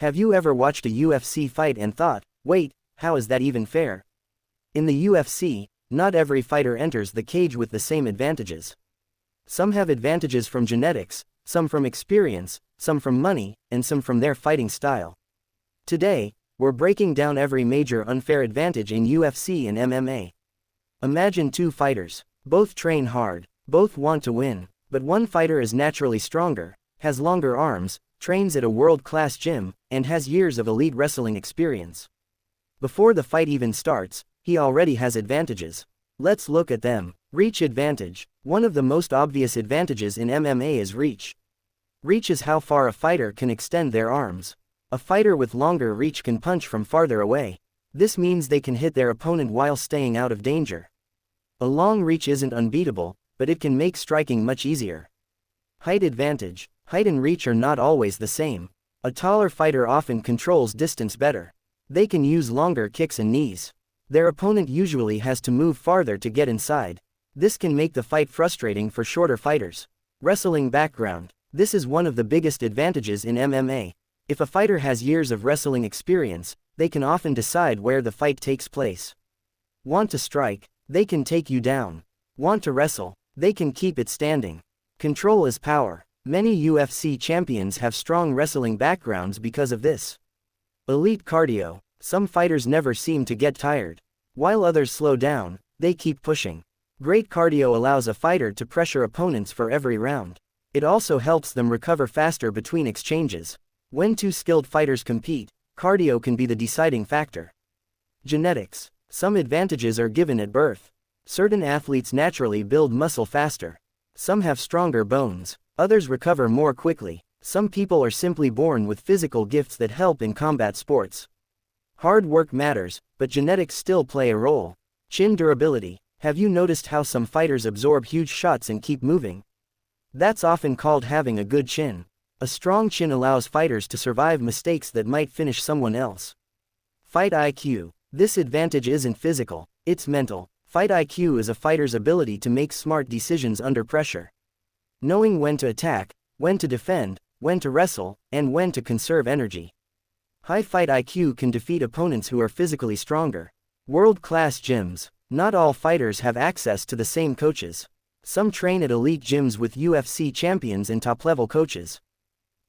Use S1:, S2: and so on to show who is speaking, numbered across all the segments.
S1: Have you ever watched a UFC fight and thought, wait, how is that even fair? In the UFC, not every fighter enters the cage with the same advantages. Some have advantages from genetics, some from experience, some from money, and some from their fighting style. Today, we're breaking down every major unfair advantage in UFC and MMA. Imagine two fighters. Both train hard, both want to win, but one fighter is naturally stronger, has longer arms, trains at a world-class gym, and has years of elite wrestling experience. Before the fight even starts, he already has advantages. Let's look at them. Reach advantage. One of the most obvious advantages in MMA is reach. Reach is how far a fighter can extend their arms. A fighter with longer reach can punch from farther away. This means they can hit their opponent while staying out of danger. A long reach isn't unbeatable, but it can make striking much easier. Height advantage. Height and reach are not always the same. A taller fighter often controls distance better. They can use longer kicks and knees. Their opponent usually has to move farther to get inside. This can make the fight frustrating for shorter fighters. Wrestling background. This is one of the biggest advantages in MMA. If a fighter has years of wrestling experience, they can often decide where the fight takes place. Want to strike? They can take you down. Want to wrestle? They can keep it standing. Control is power. Many UFC champions have strong wrestling backgrounds because of this. Elite cardio. Some fighters never seem to get tired. While others slow down, they keep pushing. Great cardio allows a fighter to pressure opponents for every round. It also helps them recover faster between exchanges. When two skilled fighters compete, cardio can be the deciding factor. Genetics. Some advantages are given at birth. Certain athletes naturally build muscle faster. Some have stronger bones. Others recover more quickly. Some people are simply born with physical gifts that help in combat sports. Hard work matters, but genetics still play a role. Chin durability. Have you noticed how some fighters absorb huge shots and keep moving? That's often called having a good chin. A strong chin allows fighters to survive mistakes that might finish someone else. Fight IQ. This advantage isn't physical, it's mental. Fight IQ is a fighter's ability to make smart decisions under pressure. Knowing when to attack, when to defend, when to wrestle, and when to conserve energy. High fight IQ can defeat opponents who are physically stronger. World-class gyms. Not all fighters have access to the same coaches. Some train at elite gyms with UFC champions and top-level coaches.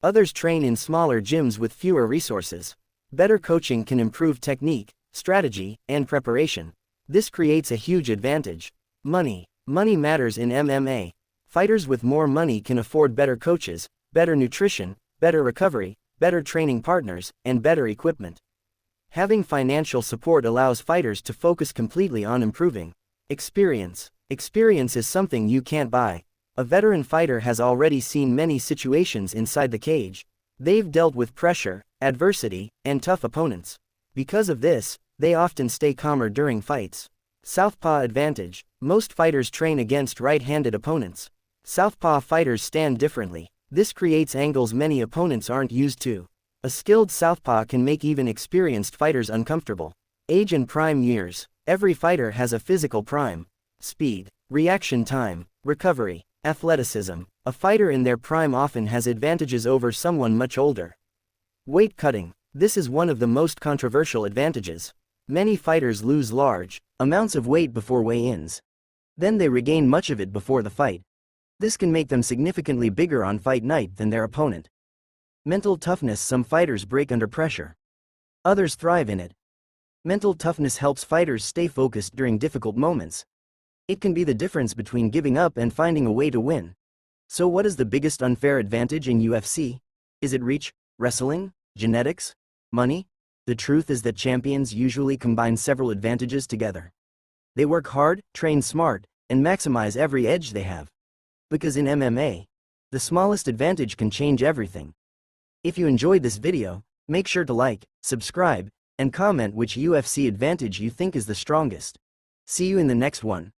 S1: Others train in smaller gyms with fewer resources. Better coaching can improve technique, strategy, and preparation. This creates a huge advantage. Money. Money matters in MMA. Fighters with more money can afford better coaches, better nutrition, better recovery, better training partners, and better equipment. Having financial support allows fighters to focus completely on improving. Experience. Experience is something you can't buy. A veteran fighter has already seen many situations inside the cage. They've dealt with pressure, adversity, and tough opponents. Because of this, they often stay calmer during fights. Southpaw advantage. Most fighters train against right-handed opponents. Southpaw fighters stand differently. This creates angles many opponents aren't used to. A skilled southpaw can make even experienced fighters uncomfortable. Age and prime years. Every fighter has a physical prime. Speed, reaction time, recovery, athleticism. A fighter in their prime often has advantages over someone much older. Weight cutting. This is one of the most controversial advantages. Many fighters lose large amounts of weight before weigh-ins. Then they regain much of it before the fight. This can make them significantly bigger on fight night than their opponent. Mental toughness. Some fighters break under pressure. Others thrive in it. Mental toughness helps fighters stay focused during difficult moments. It can be the difference between giving up and finding a way to win. So what is the biggest unfair advantage in UFC? Is it reach, wrestling, genetics, money? The truth is that champions usually combine several advantages together. They work hard, train smart, and maximize every edge they have. Because in MMA, the smallest advantage can change everything. If you enjoyed this video, make sure to like, subscribe, and comment which UFC advantage you think is the strongest. See you in the next one.